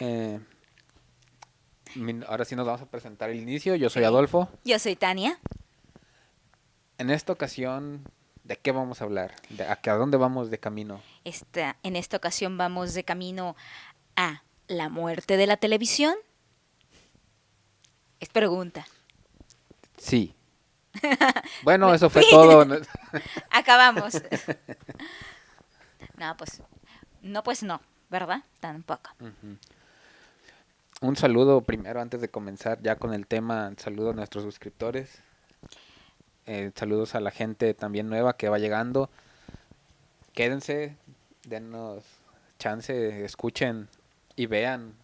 Eh, Ahora sí nos vamos a presentar el inicio. Yo soy Adolfo. Yo soy Tania. En esta ocasión, ¿de qué vamos a hablar? ¿A dónde vamos de camino? En esta ocasión vamos de camino a la muerte de la televisión. Es pregunta. Sí. Bueno, eso fue todo. Acabamos. No, pues no, ¿verdad? Tampoco. Ujú. Un saludo primero antes de comenzar ya con el tema. Saludo a nuestros suscriptores. Saludos a la gente también nueva que va llegando. Quédense, denos chance, escuchen y vean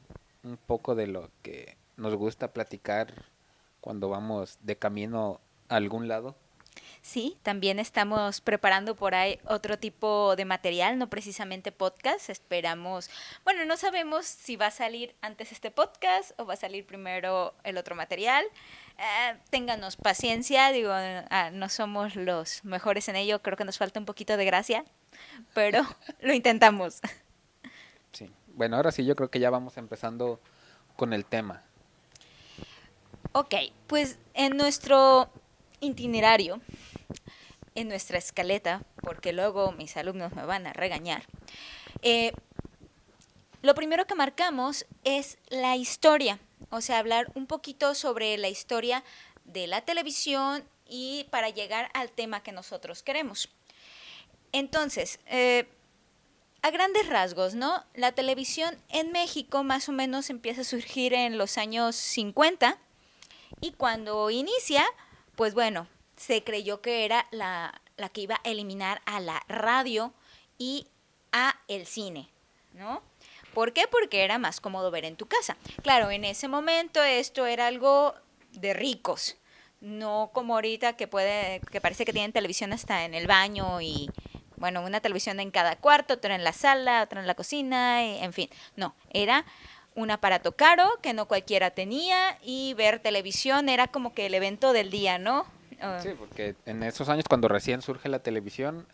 un poco de lo que nos gusta platicar cuando vamos de camino a algún lado. Sí, también estamos preparando por ahí otro tipo de material, no precisamente podcast. Esperamos, bueno, no sabemos si va a salir antes este podcast o va a salir primero el otro material. Ténganos paciencia, digo, no somos los mejores en ello, creo que nos falta un poquito de gracia, pero lo intentamos. Sí. Bueno, ahora sí yo creo que ya vamos empezando con el tema. Ok, pues en nuestro itinerario, en nuestra escaleta, porque luego mis alumnos me van a regañar, eh, lo primero que marcamos es la historia, o sea, hablar un poquito sobre la historia de la televisión y para llegar al tema que nosotros queremos. Entonces, a grandes rasgos, ¿no? La televisión en México más o menos empieza a surgir en los años 50 y cuando inicia, pues bueno, se creyó que era la que iba a eliminar a la radio y a el cine, ¿no? ¿Por qué? Porque era más cómodo ver en tu casa. Claro, en ese momento esto era algo de ricos, no como ahorita que parece que tienen televisión hasta en el baño y bueno, una televisión en cada cuarto, otra en la sala, otra en la cocina, y, en fin. No, era un aparato caro que no cualquiera tenía y ver televisión era como que el evento del día, ¿no? Sí, porque en esos años cuando recién surge la televisión,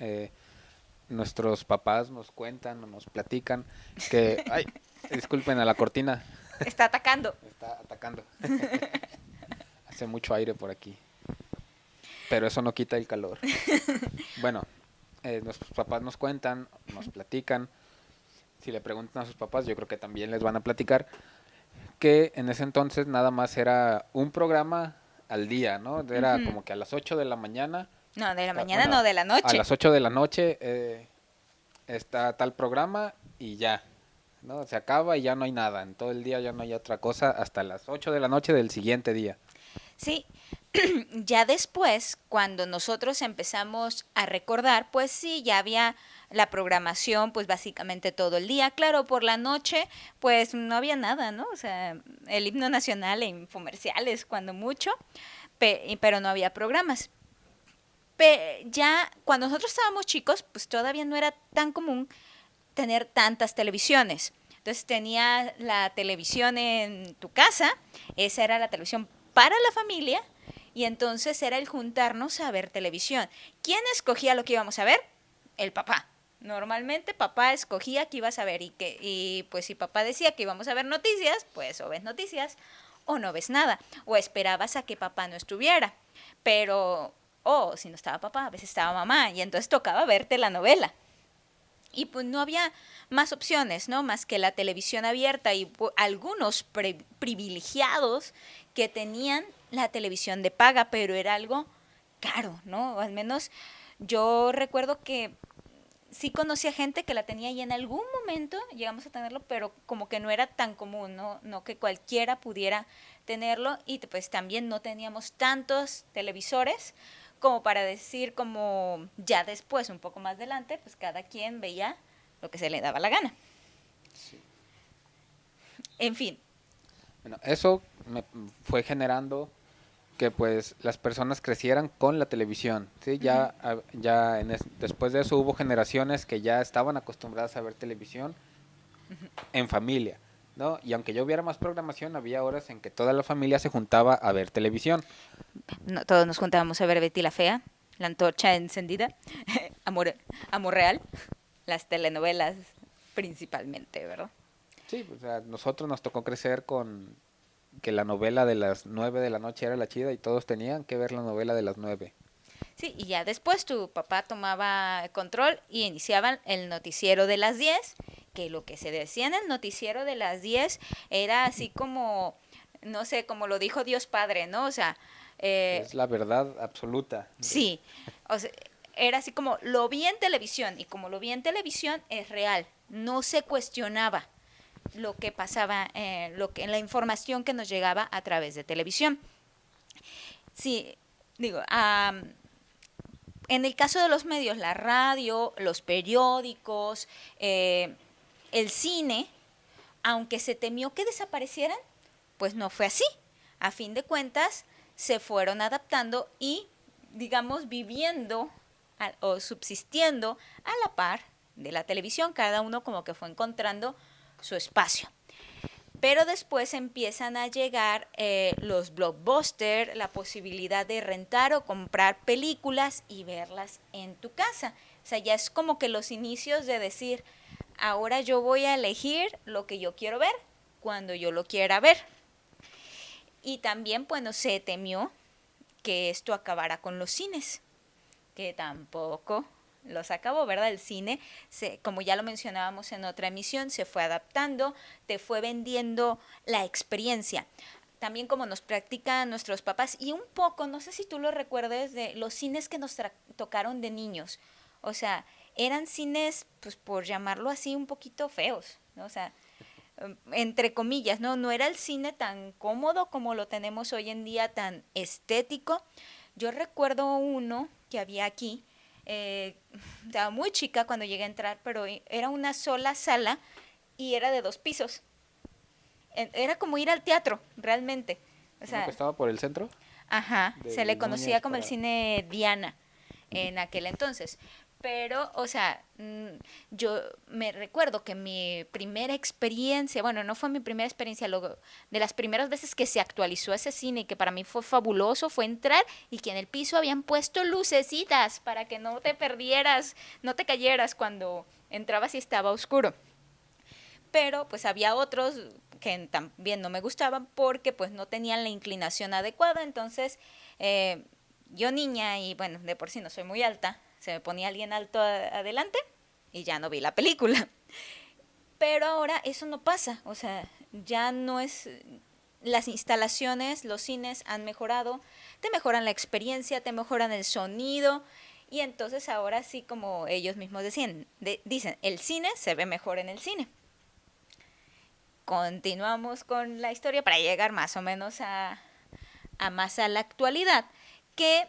nuestros papás nos cuentan o nos platican que, ay, disculpen a la cortina, Está atacando. me está atacando. Hace mucho aire por aquí, pero eso no quita el calor. Bueno, nuestros papás nos cuentan, nos platican. Si le preguntan a sus papás, yo creo que también les van a platicar que en ese entonces nada más era un programa al día, ¿no? Era Ujú. como que a las 8 de la mañana, No, de la mañana, bueno, no, de la a noche. las 8 de la noche está tal programa y ya, ¿no? Se acaba y ya no hay nada. En todo el día ya no hay otra cosa hasta las 8 de la noche del siguiente día. Sí, ya después, cuando nosotros empezamos a recordar, pues sí, ya había la programación, pues básicamente todo el día. Claro, por la noche, pues no había nada, ¿no? O sea, el himno nacional e infomerciales, cuando mucho, pero no había programas. Ya cuando nosotros estábamos chicos, pues todavía no era tan común tener tantas televisiones. Entonces tenía la televisión en tu casa, esa era la televisión para la familia y entonces era el juntarnos a ver televisión. ¿Quién escogía lo que íbamos a ver? El papá. Normalmente papá escogía que ibas a ver y pues si papá decía que íbamos a ver noticias, pues o ves noticias o no ves nada o esperabas a que papá no estuviera. Pero si no estaba papá, a veces estaba mamá y entonces tocaba verte la novela. Y pues no había más opciones, ¿no? Más que la televisión abierta y algunos privilegiados que tenían la televisión de paga, pero era algo caro, ¿no? O al menos yo recuerdo que sí conocía gente que la tenía y en algún momento llegamos a tenerlo, pero como que no era tan común, ¿no? No que cualquiera pudiera tenerlo y pues también no teníamos tantos televisores como para decir como ya después, un poco más adelante, pues cada quien veía lo que se le daba la gana. Sí. En fin. Bueno, eso me fue generando que pues las personas crecieran con la televisión, ¿sí? Uh-huh. Después de eso hubo generaciones que ya estaban acostumbradas a ver televisión en familia, ¿no? Y aunque yo viera más programación, había horas en que toda la familia se juntaba a ver televisión. No, todos nos juntábamos a ver Betty la Fea, La Antorcha Encendida, Amor, Amor Real, las telenovelas principalmente, ¿verdad? Sí, o sea, nosotros nos tocó crecer con que la novela de las 9 de la noche era la chida y todos tenían que ver la novela de las 9. Sí, y ya después tu papá tomaba control y iniciaban el noticiero de las 10, que lo que se decía en el noticiero de las 10 era así como, no sé, como lo dijo Dios Padre, ¿no? O sea, Es la verdad absoluta. sí, o sea, era así como lo vi en televisión y como lo vi en televisión es real, no se cuestionaba lo que pasaba, la información que nos llegaba a través de televisión. Sí, digo, en el caso de los medios, la radio, los periódicos, el cine, aunque se temió que desaparecieran, pues no fue así. A fin de cuentas, se fueron adaptando y, digamos, viviendo o subsistiendo a la par de la televisión. Cada uno como que fue encontrando su espacio. Pero después empiezan a llegar los blockbusters, la posibilidad de rentar o comprar películas y verlas en tu casa. O sea, ya es como que los inicios de decir, ahora yo voy a elegir lo que yo quiero ver cuando yo lo quiera ver. Y también, bueno, se temió que esto acabara con los cines, que tampoco los acabó, ¿verdad? El cine, como ya lo mencionábamos en otra emisión, se fue adaptando, te fue vendiendo la experiencia. También como nos practican nuestros papás y un poco, no sé si tú lo recuerdes, de los cines que nos tocaron de niños. O sea, eran cines, pues por llamarlo así, un poquito feos, ¿no? O sea, entre comillas, ¿no? No era el cine tan cómodo como lo tenemos hoy en día, tan estético. Yo recuerdo uno que había aquí, estaba muy chica cuando llegué a entrar, pero era una sola sala y era de 2 pisos. Era como ir al teatro, realmente. O Uno que sea, estaba por el centro ajá, se le del conocía Núñez como el para... cine Diana en aquel entonces. Pero, o sea, yo me recuerdo que mi primera experiencia, bueno, no fue mi primera experiencia, de las primeras veces que se actualizó ese cine y que para mí fue fabuloso, fue entrar y que en el piso habían puesto lucecitas para que no te perdieras, no te cayeras cuando entrabas y estaba oscuro. Pero pues había otros que también no me gustaban porque pues no tenían la inclinación adecuada, entonces yo niña y bueno, de por sí no soy muy alta, se me ponía alguien alto adelante y ya no vi la película. Pero ahora eso no pasa, o sea, ya no es, las instalaciones, los cines han mejorado, te mejoran la experiencia, te mejoran el sonido y entonces ahora sí como ellos mismos decían, dicen, el cine se ve mejor en el cine. Continuamos con la historia para llegar más o menos a más a la actualidad, que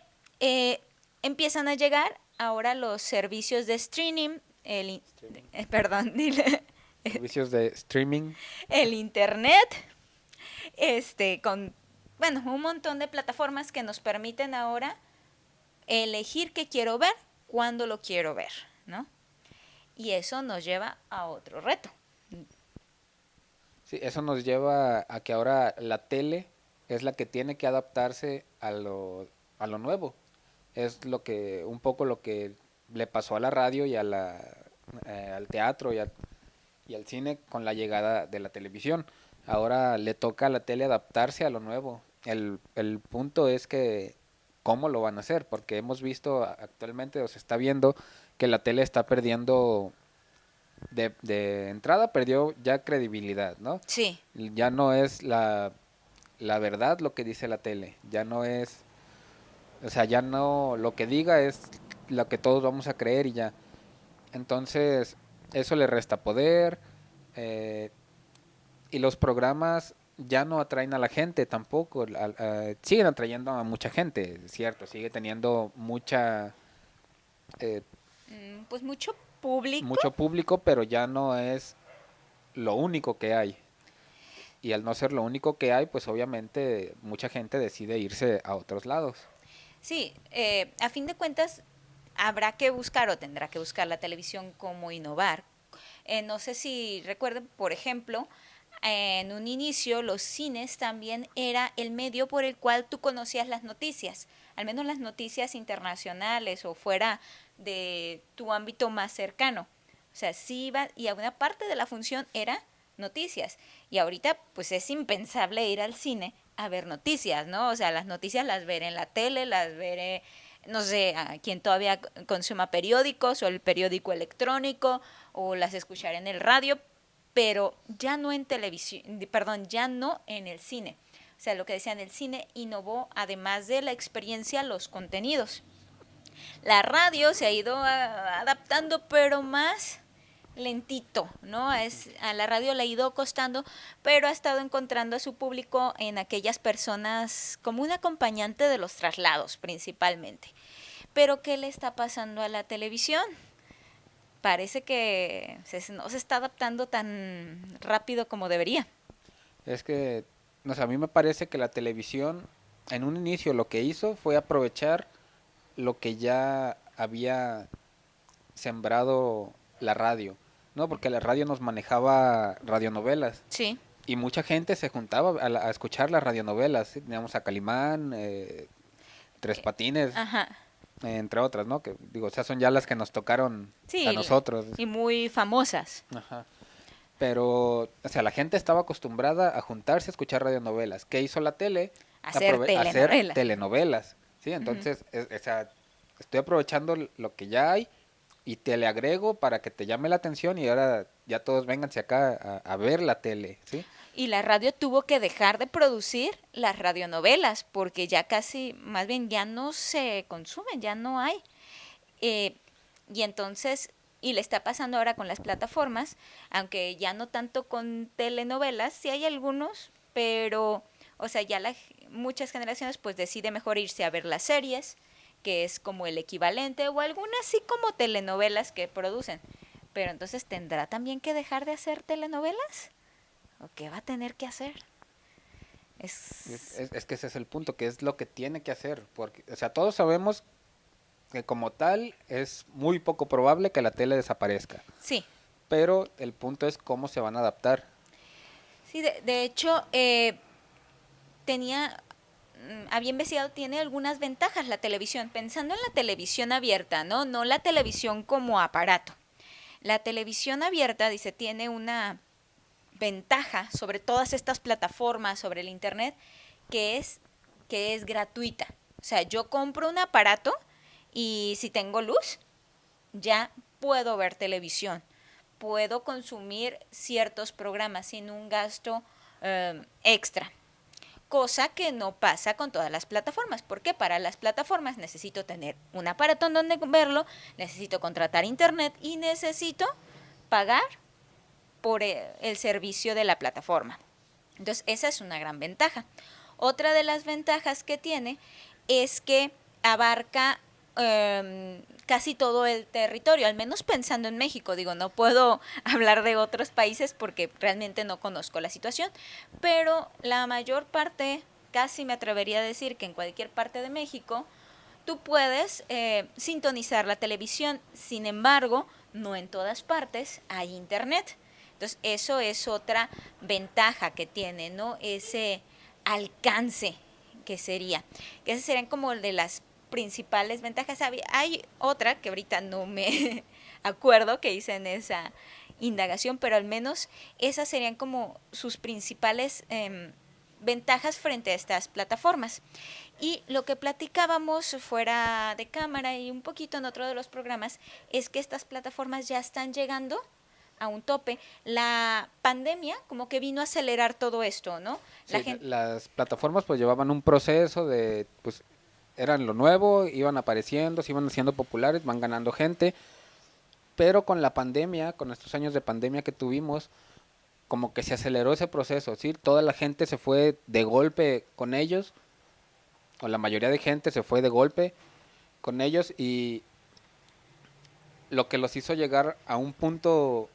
empiezan a llegar ahora los servicios de streaming, Streaming. perdón, dile, Servicios de streaming. el internet, con, bueno, un montón de plataformas que nos permiten ahora elegir qué quiero ver, cuándo lo quiero ver, ¿no? Y eso nos lleva a otro reto. Sí, eso nos lleva a que ahora la tele es la que tiene que adaptarse a lo nuevo. Es lo que, un poco lo que le pasó a la radio y al teatro y al cine con la llegada de la televisión. Ahora le toca a la tele adaptarse a lo nuevo. El punto es que cómo lo van a hacer, porque hemos visto actualmente, o se está viendo, que la tele está perdiendo, de entrada perdió ya credibilidad, ¿no? Sí, Ya no es la verdad lo que dice la tele, ya no es, o sea, ya no, lo que diga es lo que todos vamos a creer y ya. Entonces, eso le resta poder, eh, y los programas ya no atraen a la gente tampoco, siguen atrayendo a mucha gente, es cierto, sigue teniendo eh, pues mucho público. mucho público, pero ya no es lo único que hay. Y al no ser lo único que hay, pues obviamente mucha gente decide irse a otros lados. Sí, a fin de cuentas habrá que buscar o tendrá que buscar la televisión cómo innovar. No sé si recuerden, por ejemplo, en un inicio los cines también era el medio por el cual tú conocías las noticias, al menos las noticias internacionales o fuera de tu ámbito más cercano. O sea, sí iba, y alguna parte de la función era noticias. Y ahorita pues es impensable ir al cine a ver noticias, ¿no? O sea, las noticias las veré en la tele, las veré, no sé, a quien todavía consuma periódicos o el periódico electrónico o las escucharé en el radio, pero ya no en televisión, perdón, ya no en el cine. O sea, lo que decían, el cine innovó, además de la experiencia, los contenidos. La radio se ha ido adaptando, pero más lentito, ¿no? A la radio le ha ido costando, pero ha estado encontrando a su público en aquellas personas como un acompañante de los traslados principalmente. Pero ¿qué le está pasando a la televisión? Parece que no se está adaptando tan rápido como debería. Es que, no sé, a mí me parece que la televisión en un inicio lo que hizo fue aprovechar lo que ya había sembrado la radio, ¿no? Porque la radio nos manejaba radionovelas Sí. y mucha gente se juntaba a escuchar las radionovelas, ¿sí? Teníamos a Calimán, Tres Patines, Ajá. entre otras, ¿no? Que digo, o sea, son ya las que nos tocaron a Sí, nosotros. y muy famosas. Ajá. Pero, o sea, la gente estaba acostumbrada a juntarse a escuchar radionovelas. ¿Qué hizo la tele? Hacer Hacer telenovelas. telenovelas, ¿sí? Ujú. Entonces, o sea, estoy aprovechando lo que ya hay y te le agrego para que te llame la atención y ahora ya todos vénganse acá a ver la tele, ¿sí? Y la radio tuvo que dejar de producir las radionovelas porque ya casi, más bien ya no se consumen, ya no hay. Eh, y entonces, y le está pasando ahora con las plataformas, aunque ya no tanto con telenovelas, sí hay algunos, pero, o sea, ya muchas generaciones pues decide mejor irse a ver las series, que es como el equivalente, o algunas sí como telenovelas que producen. Pero entonces, ¿tendrá también que dejar de hacer telenovelas? ¿O qué va a tener que hacer? Es... Es que ese es el punto, que es lo que tiene que hacer, porque, o sea, todos sabemos que como tal es muy poco probable que la tele desaparezca, Sí, pero el punto es cómo se van a adaptar. sí, de hecho, tenía, había investigado, tiene algunas ventajas la televisión, pensando en la televisión abierta, ¿no? No la televisión como aparato. La televisión abierta, dice, tiene una ventaja sobre todas estas plataformas, sobre el Internet, que es gratuita. O sea, yo compro un aparato y si tengo luz, ya puedo ver televisión. Puedo consumir ciertos programas sin un gasto extra. Cosa que no pasa con todas las plataformas, porque para las plataformas necesito tener un aparato en donde verlo, necesito contratar internet y necesito pagar por el servicio de la plataforma. Entonces, esa es una gran ventaja. Otra de las ventajas que tiene es que abarca casi todo el territorio, al menos pensando en México. Digo, no puedo hablar de otros países porque realmente no conozco la situación, pero la mayor parte, casi me atrevería a decir que en cualquier parte de México, tú puedes sintonizar la televisión. Sin embargo, no en todas partes hay internet. Entonces, eso es otra ventaja que tiene, ¿no? Ese alcance que sería. Que esas serían como de las principales ventajas. Hay otra que ahorita no me acuerdo que hice en esa indagación, pero al menos esas serían como sus principales ventajas frente a estas plataformas. Y lo que platicábamos fuera de cámara y un poquito en otro de los programas es que estas plataformas ya están llegando a un tope. La pandemia como que vino a acelerar todo esto, ¿no? La Sí, gente... las plataformas pues llevaban un proceso de, pues eran lo nuevo, iban apareciendo, se iban haciendo populares, van ganando gente, pero con la pandemia, con estos años de pandemia que tuvimos, como que se aceleró ese proceso, ¿sí? Toda la gente se fue de golpe con ellos, o la mayoría de gente se fue de golpe con ellos y lo que los hizo llegar a un punto,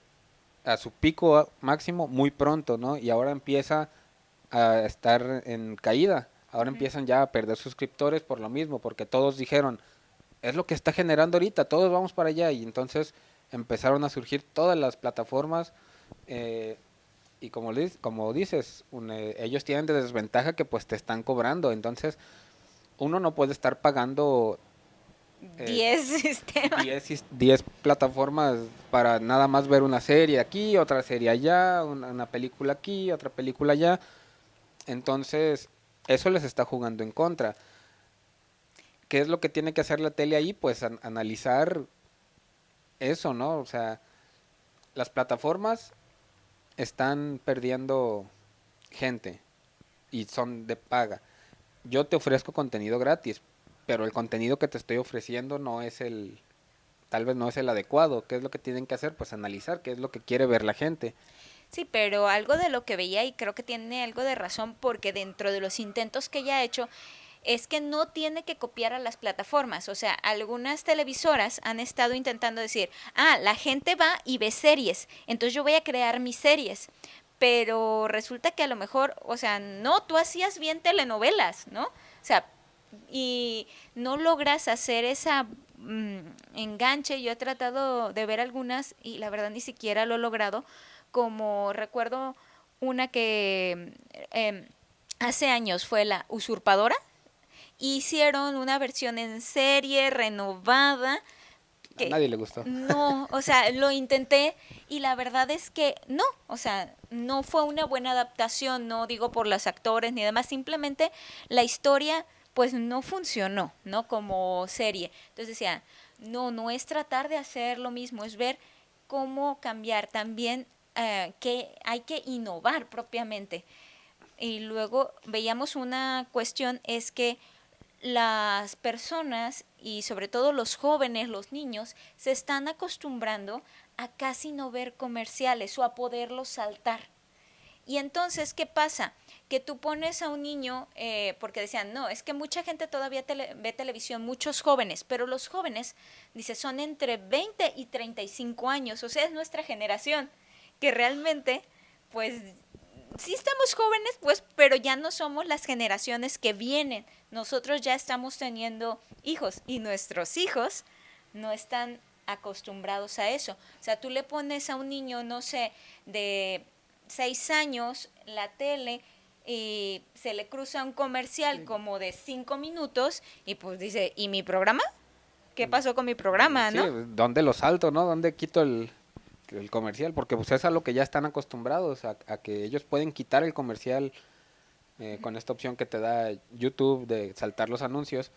a su pico máximo muy pronto, ¿no? Y ahora empieza a estar en caída. Ahora Ujú. empiezan ya a perder suscriptores por lo mismo, porque todos dijeron, es lo que está generando ahorita, todos vamos para allá. Y entonces empezaron a surgir todas las plataformas eh, y como dices, ellos tienen de desventaja que pues te están cobrando. Entonces uno no puede estar pagando eh, 10 sistemas. 10 plataformas para nada más ver una serie aquí, otra serie allá, una película aquí, otra película allá. Entonces, eso les está jugando en contra. ¿Qué es lo que tiene que hacer la tele ahí? Pues analizar eso, ¿no? O sea, las plataformas están perdiendo gente y son de paga. Yo te ofrezco contenido gratis, pero el contenido que te estoy ofreciendo no es tal vez no es el adecuado. ¿Qué es lo que tienen que hacer? Pues analizar qué es lo que quiere ver la gente. Sí, pero algo de lo que veía, y creo que tiene algo de razón, porque dentro de los intentos que ella ha hecho, es que no tiene que copiar a las plataformas. O sea, algunas televisoras han estado intentando decir, la gente va y ve series, entonces yo voy a crear mis series. Pero resulta que a lo mejor, o sea, no, tú hacías bien telenovelas, ¿no? O sea, y no logras hacer esa enganche. Yo he tratado de ver algunas y la verdad ni siquiera lo he logrado. Como recuerdo una que hace años fue La Usurpadora. Hicieron una versión en serie renovada A que nadie le gustó. no, o sea, lo intenté y la verdad es que no, o sea, no fue una buena adaptación, no digo por los actores ni demás, simplemente la historia pues no funcionó, ¿no? Como serie. Entonces decía, no, no es tratar de hacer lo mismo, es ver cómo cambiar también, que hay que innovar propiamente. Y luego veíamos una cuestión, es que las personas y sobre todo los jóvenes, los niños, se están acostumbrando a casi no ver comerciales o a poderlos saltar. Y entonces, ¿qué pasa? Que tú pones a un niño, porque decían, no, es que mucha gente todavía ve televisión, muchos jóvenes, pero los jóvenes, dice, son entre 20 y 35 años, o sea, es nuestra generación, que realmente, pues, sí estamos jóvenes, pues, pero ya no somos las generaciones que vienen. Nosotros ya estamos teniendo hijos y nuestros hijos no están acostumbrados a eso. O sea, tú le pones a un niño, no sé, de 6 años la tele y se le cruza un comercial como de 5 minutos y pues dice, ¿y mi programa? ¿Qué pasó con mi programa, Sí, no? ¿dónde lo salto, no? ¿Dónde quito el comercial? Porque pues es a lo que ya están acostumbrados, a que ellos pueden quitar el comercial con esta opción que te da YouTube de saltar los anuncios.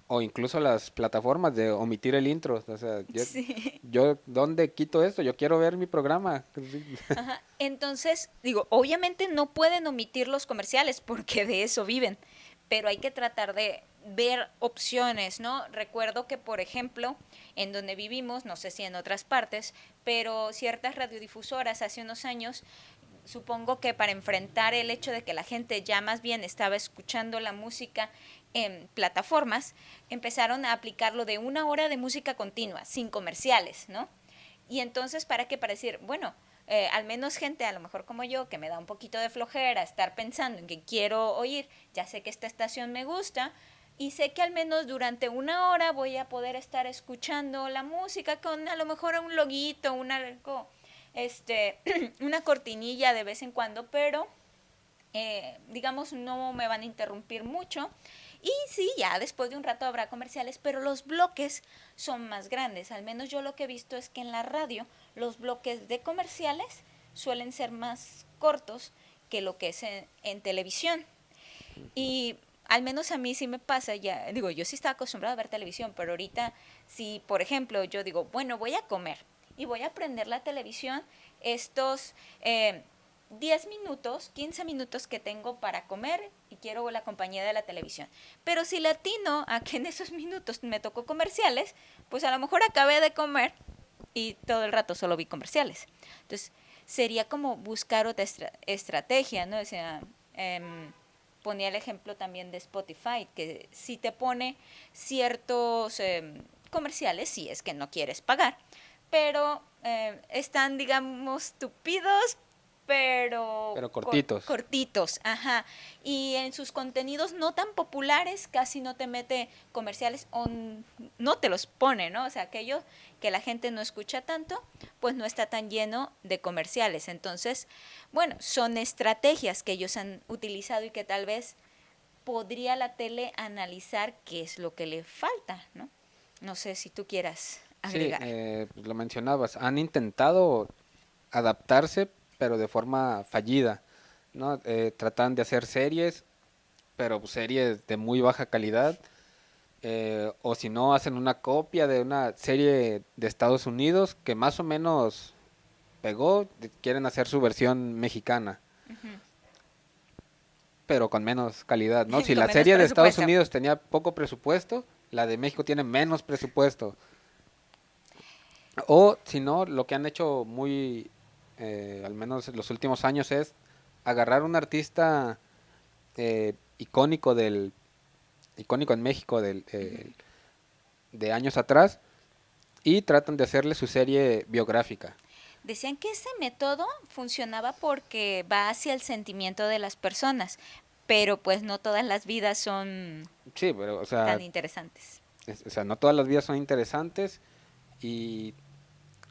O incluso las plataformas de omitir el intro. O sea, Sí. ¿dónde quito esto? Yo quiero ver mi programa. Ajá. Entonces, digo, obviamente no pueden omitir los comerciales porque de eso viven, pero hay que tratar de ver opciones, ¿no? Recuerdo que, por ejemplo, en donde vivimos, no sé si en otras partes, pero ciertas radiodifusoras hace unos años, supongo que para enfrentar el hecho de que la gente ya más bien estaba escuchando la música en plataformas, empezaron a aplicarlo de 1 hora de música continua, sin comerciales, ¿no? Y entonces, ¿para qué? Para decir, bueno, al menos gente, a lo mejor como yo, que me da un poquito de flojera estar pensando en que quiero oír, ya sé que esta estación me gusta, y sé que al menos durante 1 hora voy a poder estar escuchando la música con a lo mejor un loguito, algo, una cortinilla de vez en cuando, pero digamos no me van a interrumpir mucho. Y sí, ya después de un rato habrá comerciales, pero los bloques son más grandes. Al menos yo lo que he visto es que en la radio los bloques de comerciales suelen ser más cortos que lo que es en televisión. Y al menos a mí sí me pasa, ya digo, yo sí estaba acostumbrada a ver televisión, pero ahorita si, por ejemplo, yo digo, bueno, voy a comer y voy a prender la televisión, estos 10 minutos, 15 minutos que tengo para comer y quiero la compañía de la televisión. Pero si latino a que en esos minutos me tocó comerciales, pues a lo mejor acabé de comer y todo el rato solo vi comerciales. Entonces, sería como buscar otra estrategia, ¿no? O sea, ponía el ejemplo también de Spotify, que si te pone ciertos comerciales, si es que no quieres pagar, pero están, digamos, tupidos, pero Pero cortitos. cortitos, ajá. Y en sus contenidos no tan populares casi no te mete comerciales o no te los pone, ¿no? O sea, aquello que la gente no escucha tanto, pues no está tan lleno de comerciales. Entonces, bueno, son estrategias que ellos han utilizado y que tal vez podría la tele analizar qué es lo que le falta, ¿no? No sé si tú quieras Sí, agregar. pues lo mencionabas, han intentado adaptarse, pero de forma fallida, ¿no? Tratan de hacer series, pero pues, series de muy baja calidad, o si no, hacen una copia de una serie de Estados Unidos que más o menos pegó, quieren hacer su versión mexicana, Ujú. pero con menos calidad, ¿no? Si Con la menos serie de Estados presupuesto. Unidos tenía poco presupuesto, la de México tiene menos presupuesto. O si no, lo que han hecho muy, al menos en los últimos años, es agarrar un artista icónico icónico en México de años atrás y tratan de hacerle su serie biográfica. Decían que ese método funcionaba porque va hacia el sentimiento de las personas, pero pues no todas las vidas son Sí, pero tan interesantes. o sea, no todas las vidas son interesantes y,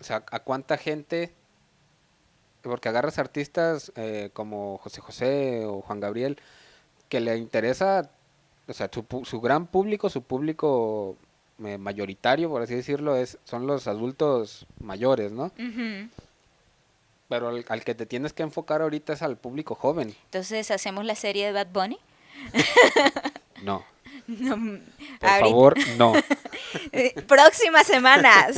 o sea, a cuánta gente, porque agarras artistas como José José o Juan Gabriel, que le interesa, o sea, su gran público, su público mayoritario, por así decirlo, son los adultos mayores, ¿no? Ujú. Pero al que te tienes que enfocar ahorita es al público joven. Entonces hacemos la serie de Bad Bunny. No, No, por ahorita, favor, no. próximas semanas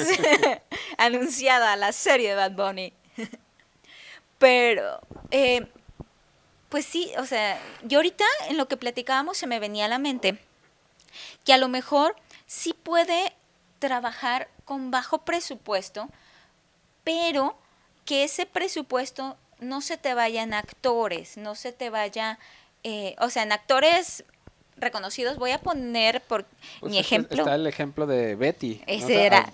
anunciada la serie de Bad Bunny. Pero, pues sí, o sea, yo ahorita en lo que platicábamos se me venía a la mente que a lo mejor sí puede trabajar con bajo presupuesto, pero que ese presupuesto no se te vaya en actores, no se te vaya, o sea, en actores reconocidos. Voy a poner por Pues mi es que ejemplo, está el ejemplo de Betty, ¿no? O ese sea, era,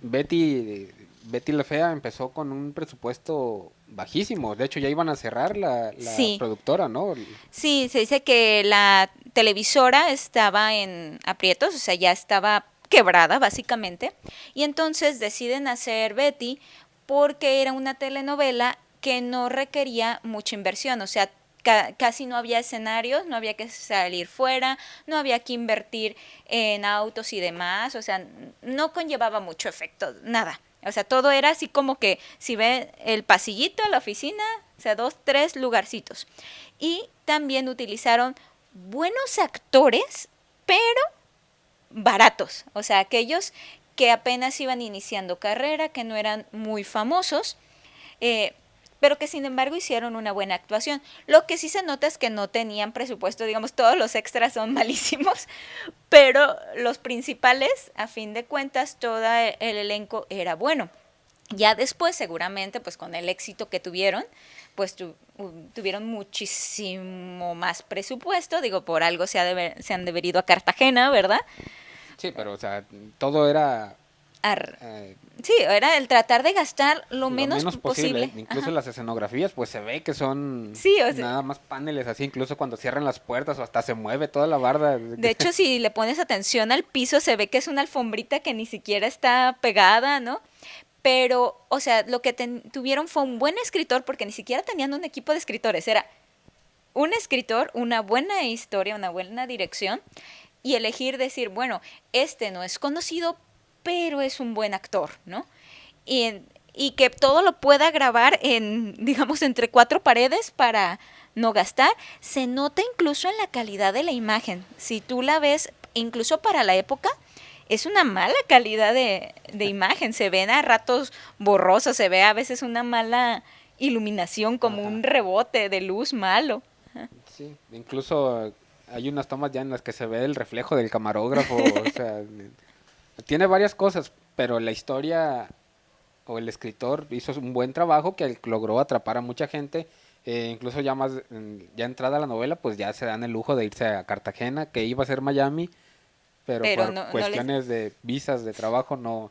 Betty la Fea empezó con un presupuesto bajísimo. De hecho, ya iban a cerrar la sí, productora, ¿no? sí, se dice que la televisora estaba en aprietos, o sea, ya estaba quebrada básicamente, y entonces deciden hacer Betty porque era una telenovela que no requería mucha inversión, o sea, casi no había escenarios, no había que salir fuera, no había que invertir en autos y demás, o sea, no conllevaba mucho efecto, nada. O sea, todo era así como que si ve el pasillito, la oficina, o sea, dos, tres lugarcitos. Y también utilizaron buenos actores, pero baratos. O sea, aquellos que apenas iban iniciando carrera, que no eran muy famosos, eh, pero que sin embargo hicieron una buena actuación. Lo que sí se nota es que no tenían presupuesto, digamos, todos los extras son malísimos, pero los principales, a fin de cuentas, todo el elenco era bueno. Ya después, seguramente, pues con el éxito que tuvieron, pues tuvieron muchísimo más presupuesto. Digo, por algo se han deberido a Cartagena, ¿verdad? Sí, pero o sea, todo era Ar- eh, sí, era el tratar de gastar lo lo menos menos posible. posible. Incluso Ajá. las escenografías, pues se ve que son Sí, o sea, nada más paneles así, incluso cuando cierran las puertas o hasta se mueve toda la barda. de hecho, si le pones atención al piso, se ve que es una alfombrita que ni siquiera está pegada, ¿no? Pero, o sea, lo que tuvieron fue un buen escritor, porque ni siquiera tenían un equipo de escritores, era un escritor, una buena historia, una buena dirección, y elegir decir, bueno, este no es conocido, pero es un buen actor, ¿no? Y, y que todo lo pueda grabar en, digamos, entre cuatro paredes para no gastar, se nota incluso en la calidad de la imagen. Si tú la ves, incluso para la época, es una mala calidad de imagen. Se ven a ratos borrosos, se ve a veces una mala iluminación, como Ajá. un rebote de luz malo. Sí, incluso hay unas tomas ya en las que se ve el reflejo del camarógrafo, o sea, tiene varias cosas, pero la historia o el escritor hizo un buen trabajo que logró atrapar a mucha gente. Incluso ya más, ya entrada la novela, pues ya se dan el lujo de irse a Cartagena, que iba a ser Miami, pero Pero por no, no les... cuestiones de visas de trabajo no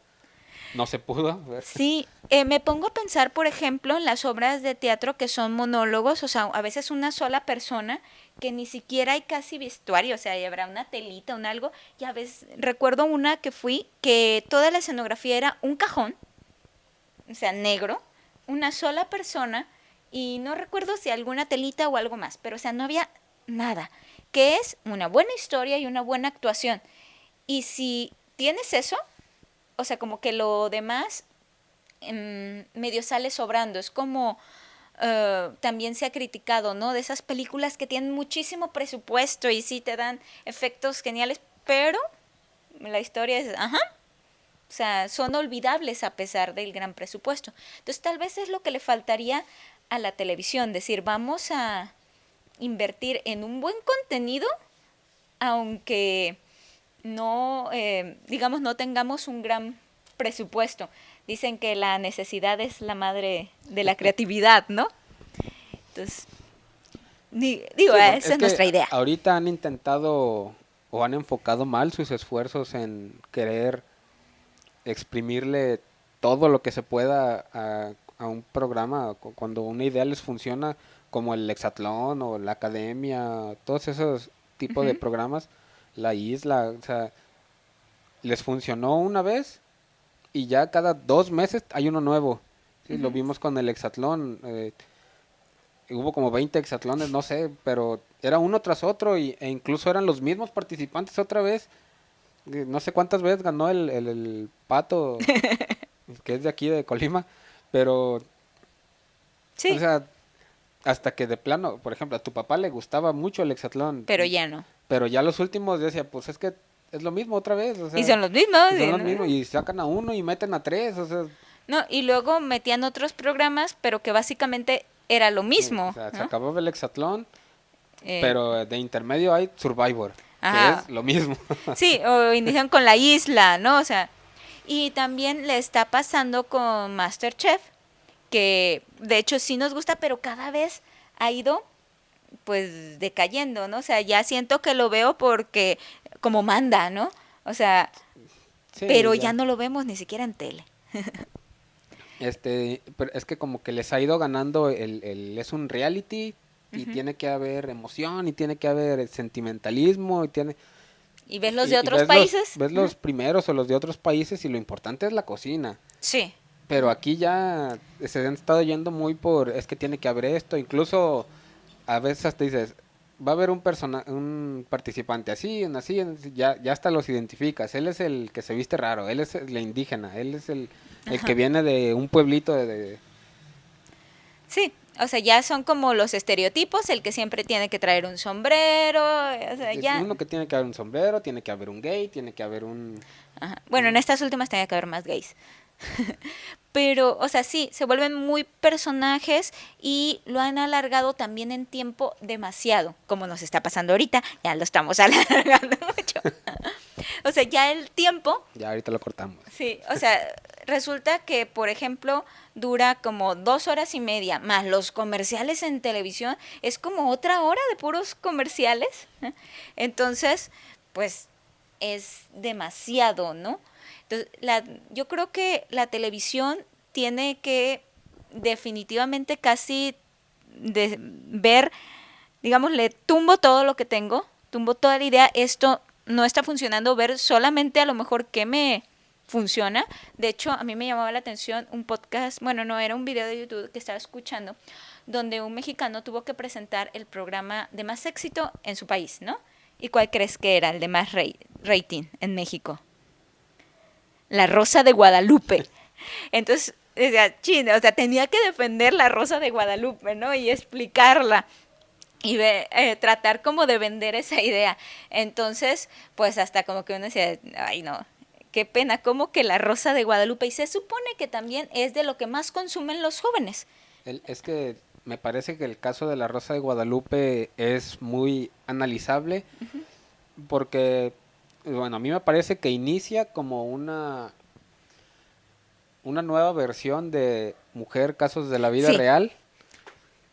se pudo. Sí, me pongo a pensar, por ejemplo, en las obras de teatro que son monólogos, o sea, a veces una sola persona que ni siquiera hay casi vestuario, o sea, y habrá una telita, un algo, y a veces recuerdo una que fui que toda la escenografía era un cajón, o sea, negro, una sola persona, y no recuerdo si alguna telita o algo más, pero o sea, no había nada. que es una buena historia y una buena actuación. Y si tienes eso, o sea, como que lo demás medio sale sobrando. Es como también se ha criticado, ¿no? De esas películas que tienen muchísimo presupuesto y sí te dan efectos geniales, pero la historia es, ajá, o sea, son olvidables a pesar del gran presupuesto. Entonces, tal vez es lo que le faltaría a la televisión, decir, vamos a invertir en un buen contenido, aunque no, digamos, no tengamos un gran presupuesto. Dicen que la necesidad es la madre de la creatividad, ¿no? Entonces, digo, Sí, esa es es que nuestra idea. ahorita han intentado o han enfocado mal sus esfuerzos en querer exprimirle todo lo que se pueda a un programa cuando una idea les funciona, como el Hexatlón o la Academia, todos esos tipos de Ujú, programas, la isla, o sea, les funcionó una vez y ya cada 2 meses hay uno nuevo. Sí, lo ujú. vimos con el Hexatlón, hubo como 20 hexatlones, no sé, pero era uno tras otro e incluso eran los mismos participantes otra vez. No sé cuántas veces ganó el Pato, que es de aquí de Colima, pero, o Sí, sea, hasta que de plano, por ejemplo, a tu papá le gustaba mucho el hexatlón, pero ya no. pero ya los últimos decía, pues es que es lo mismo otra vez, o Y sea, son los mismos, y son los ¿no? mismos, y sacan a uno y meten a tres, o sea, No, y luego metían otros programas, pero que básicamente era lo sí, o mismo, sea, se ¿no? acabó el hexatlón, Eh, pero de intermedio hay Survivor, que ajá. es lo mismo. Sí, o inician con la isla, ¿no? O sea, y también le está pasando con MasterChef, que de hecho sí nos gusta, pero cada vez ha ido pues decayendo, ¿no? O sea, ya siento que lo veo porque como manda, ¿no? O sea, Sí, pero ya ya. no lo vemos ni siquiera en tele. Pero es que como que les ha ido ganando es un reality y Ujú. tiene que haber emoción y tiene que haber sentimentalismo ¿Y ves los de y otros países? ves Ujú. los primeros o los de otros países y lo importante es la cocina. Sí. Pero aquí ya se han estado yendo muy por, es que tiene que haber esto, incluso a veces hasta dices, va a haber un participante así, ya hasta los identificas, él es el que se viste raro, él es el indígena, él es el que Ajá. viene de un pueblito Sí, o sea, ya son como los estereotipos, el que siempre tiene que traer un sombrero, o sea, ya. uno que tiene que haber un sombrero, tiene que haber un gay, tiene que haber un... Ajá. Bueno, en un- estas últimas tenía que haber más gays. Pero, o sea, sí, se vuelven muy personajes y lo han alargado también en tiempo demasiado, como nos está pasando ahorita, ya lo estamos alargando mucho. O sea, ya el tiempo, Ya ahorita lo cortamos. sí, o sea, resulta que, por ejemplo, dura como 2 horas y media, más los comerciales en televisión, es como otra hora de puros comerciales. Entonces, pues es demasiado, ¿no? Entonces, yo creo que la televisión tiene que definitivamente casi ver, digamos, le tumbo todo lo que tengo, tumbo toda la idea, esto no está funcionando, ver solamente a lo mejor qué me funciona. De hecho, a mí me llamaba la atención un podcast, bueno, no, era un video de YouTube que estaba escuchando, donde un mexicano tuvo que presentar el programa de más éxito en su país, ¿no? ¿Y cuál crees que era el de más rating en México? La Rosa de Guadalupe. Entonces, o sea, chin, o sea, tenía que defender la Rosa de Guadalupe, ¿no? Y explicarla y tratar como de vender esa idea. Entonces, pues hasta como que uno decía, ay no, qué pena, como que la Rosa de Guadalupe. Y se supone que también es de lo que más consumen los jóvenes. Es que me parece que el caso de la Rosa de Guadalupe es muy analizable porque, bueno, a mí me parece que inicia como una nueva versión de Mujer, casos de la vida Sí, real,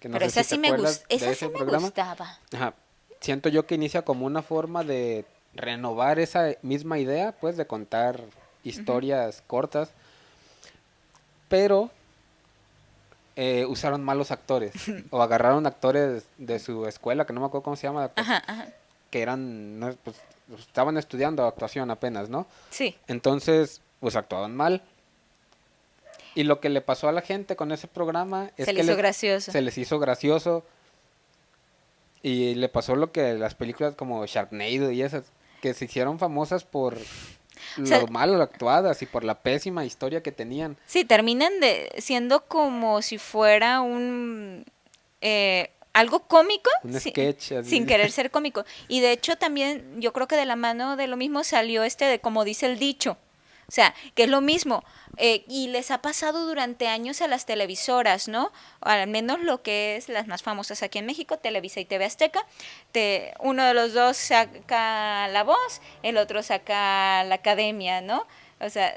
que no pero sé si te acuerdas de esa sí ese me programa. gustaba. Ajá. Siento yo que inicia como una forma de renovar esa misma idea, pues de contar Ujú. historias cortas, pero usaron malos actores o agarraron actores de su escuela, que no me acuerdo cómo se llama, Ajá, ajá. que eran, no, pues, estaban estudiando actuación apenas, ¿no? Sí, Entonces, pues actuaban mal. Y lo que le pasó a la gente con ese programa es se le que hizo gracioso. se les hizo gracioso Y le pasó lo que las películas como Sharknado y esas, que se hicieron famosas por O sea, lo malo actuadas y por la pésima historia que tenían. sí, terminan siendo como si fuera algo cómico, Un sketch sin así. querer ser cómico. Y de hecho también yo creo que de la mano de lo mismo salió de como dice el dicho. O sea, que es lo mismo. Y les ha pasado durante años a las televisoras, ¿no? Al menos lo que es las más famosas aquí en México, Televisa y TV Azteca. Uno de los dos saca La Voz, el otro saca La Academia, ¿no? O sea,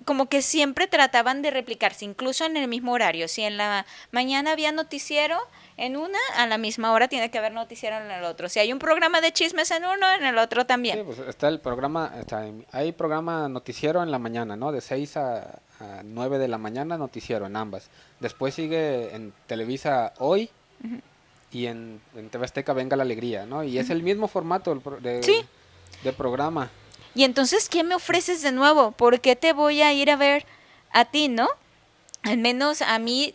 como que siempre trataban de replicarse, incluso en el mismo horario. Si en la mañana había noticiero en una, a la misma hora tiene que haber noticiero en el otro. Si hay un programa de chismes en uno, en el otro también. Sí, pues está el programa, hay programa noticiero en la mañana, ¿no? De 6 a 9 de la mañana noticiero en ambas. Después sigue en Televisa Hoy y en TV Azteca Venga la Alegría, ¿no? Y es el mismo formato Sí. de programa. Y entonces, ¿qué me ofreces de nuevo? ¿Por qué te voy a ir a ver a ti, no? Al menos a mí,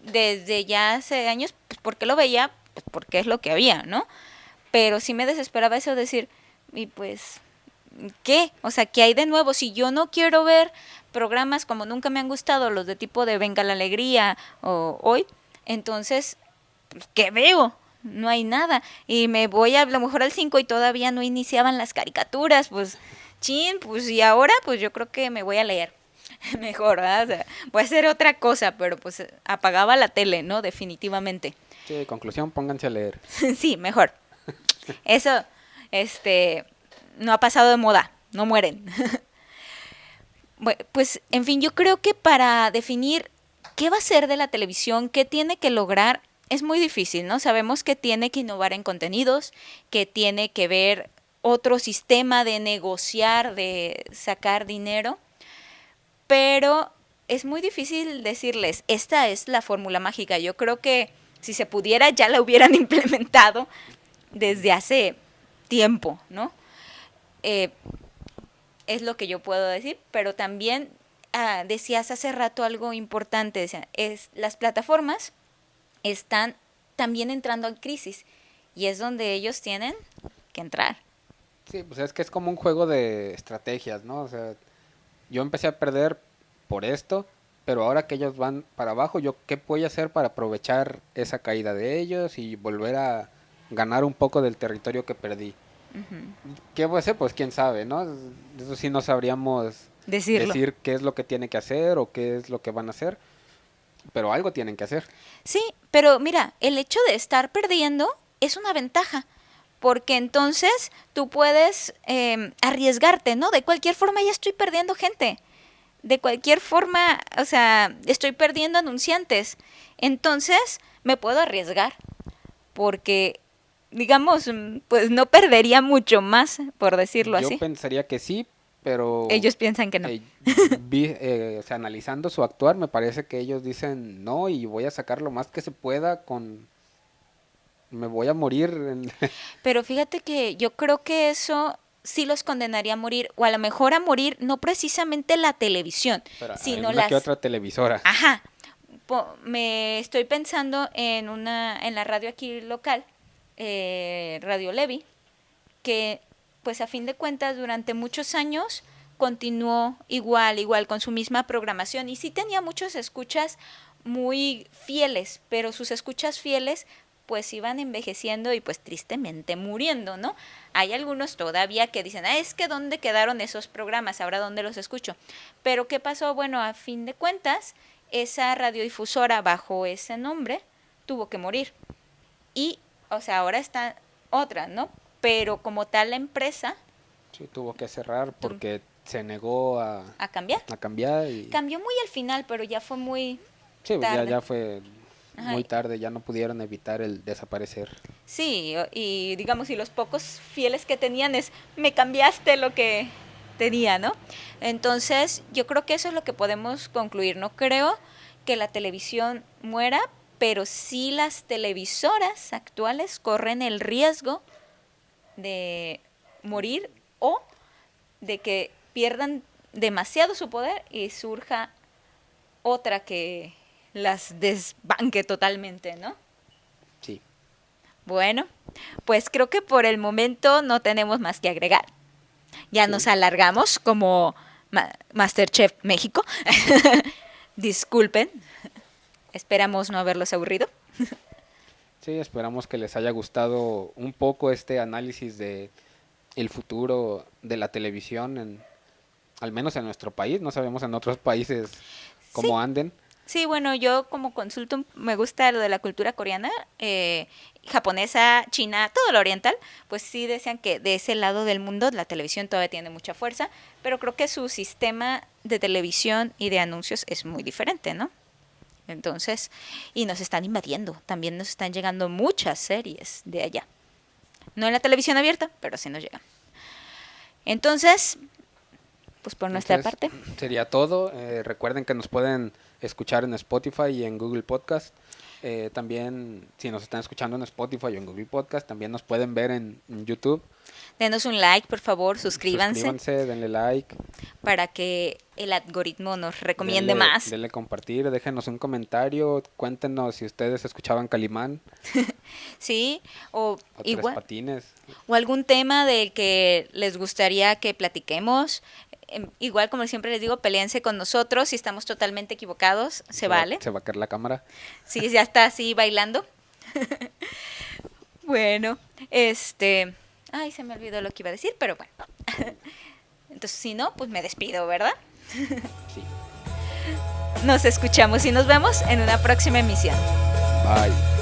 desde ya hace años, pues porque lo veía, pues porque es lo que había, ¿no? Pero sí me desesperaba eso de decir, y pues, ¿qué? O sea, ¿qué hay de nuevo? Si yo no quiero ver programas como nunca me han gustado, los de tipo de Venga la Alegría o Hoy, entonces, pues, ¿qué veo? No hay nada. Y me voy a lo mejor al 5 y todavía no iniciaban las caricaturas, pues, chin, pues, y ahora, pues yo creo que me voy a leer. Mejor, ¿verdad? O sea, voy a hacer otra cosa, pero pues apagaba la tele, ¿no? Definitivamente. Sí, conclusión, pónganse a leer. Sí, mejor. Eso, no ha pasado de moda, no mueren. Bueno, pues, en fin, yo creo que para definir qué va a ser de la televisión, qué tiene que lograr, es muy difícil, ¿no? Sabemos que tiene que innovar en contenidos, que tiene que ver otro sistema de negociar, de sacar dinero, pero es muy difícil decirles, esta es la fórmula mágica. Yo creo que si se pudiera ya la hubieran implementado desde hace tiempo, ¿no? Eh, es lo que yo puedo decir, pero también decías hace rato algo importante, decía, las plataformas están también entrando en crisis y es donde ellos tienen que entrar. Sí, pues es que es como un juego de estrategias, ¿no? O sea, yo empecé a perder por esto, pero ahora que ellos van para abajo, ¿yo qué voy a hacer para aprovechar esa caída de ellos y volver a ganar un poco del territorio que perdí? ¿Qué voy a hacer? Pues quién sabe, ¿no? Eso sí no sabríamos Decirlo. decir qué es lo que tiene que hacer o qué es lo que van a hacer, pero algo tienen que hacer. Sí, pero mira, el hecho de estar perdiendo es una ventaja, porque entonces tú puedes arriesgarte, ¿no? De cualquier forma ya estoy perdiendo gente. De cualquier forma, o sea, estoy perdiendo anunciantes. Entonces, me puedo arriesgar, porque, digamos, pues no perdería mucho más, por decirlo Yo así. pensaría que sí, pero Ellos piensan que no. o sea, analizando su actuar, me parece que ellos dicen no y voy a sacar lo más que se pueda me voy a morir. Pero fíjate que yo creo que eso sí los condenaría a morir, o a lo mejor a morir no precisamente la televisión, Pero sino alguna que las... otra televisora. Ajá, me estoy pensando en la radio aquí local, Radio Levi, que pues a fin de cuentas durante muchos años continuó igual con su misma programación y sí tenía muchos escuchas muy fieles, pero sus escuchas fieles pues iban envejeciendo y pues tristemente muriendo, ¿no? Hay algunos todavía que dicen, es que ¿dónde quedaron esos programas? Ahora ¿dónde los escucho? Pero ¿qué pasó? Bueno, a fin de cuentas, esa radiodifusora bajo ese nombre tuvo que morir. Y, o sea, ahora está otra, ¿no? Pero como tal la empresa Sí, tuvo que cerrar porque se negó a cambiar. a cambiar y Cambió muy al final, pero ya fue muy sí, pues tarde. ya fue Ajá. muy tarde, ya no pudieron evitar el desaparecer. Sí, y digamos, y los pocos fieles que tenían es, me cambiaste lo que tenía, ¿no? Entonces, yo creo que eso es lo que podemos concluir. No creo que la televisión muera, pero sí las televisoras actuales corren el riesgo de morir o de que pierdan demasiado su poder y surja otra que las desbanque totalmente, ¿no? Sí. Bueno, pues creo que por el momento no tenemos más que agregar. Ya nos alargamos como Masterchef México. Disculpen, esperamos no haberlos aburrido. Sí, esperamos que les haya gustado un poco este análisis de el futuro de la televisión, al menos en nuestro país. No sabemos en otros países Sí, cómo anden. sí, bueno, yo como consulto me gusta lo de la cultura coreana, japonesa, china, todo lo oriental, pues sí decían que de ese lado del mundo la televisión todavía tiene mucha fuerza, pero creo que su sistema de televisión y de anuncios es muy diferente, ¿no? Entonces, y nos están invadiendo, también nos están llegando muchas series de allá. No en la televisión abierta, pero sí nos llegan. Entonces, pues por nuestra Entonces, parte, sería todo. Recuerden que nos pueden escuchar en Spotify y en Google Podcast. También, si nos están escuchando en Spotify o en Google Podcast, también nos pueden ver en YouTube. denos un like, por favor, suscríbanse Suscríbanse, denle like, para que el algoritmo nos recomiende más. denle compartir, déjenos un comentario, cuéntenos si ustedes escuchaban Calimán Sí, o o Tres igual, Patines. o algún tema del que les gustaría que platiquemos. Igual, como siempre les digo, peleense con nosotros. Si estamos totalmente equivocados, se vale. Se va a caer la cámara. Si ya está así bailando. Bueno, ay, se me olvidó lo que iba a decir, pero bueno. Entonces, si no, pues me despido, ¿verdad? Sí. Nos escuchamos y nos vemos en una próxima emisión. Bye.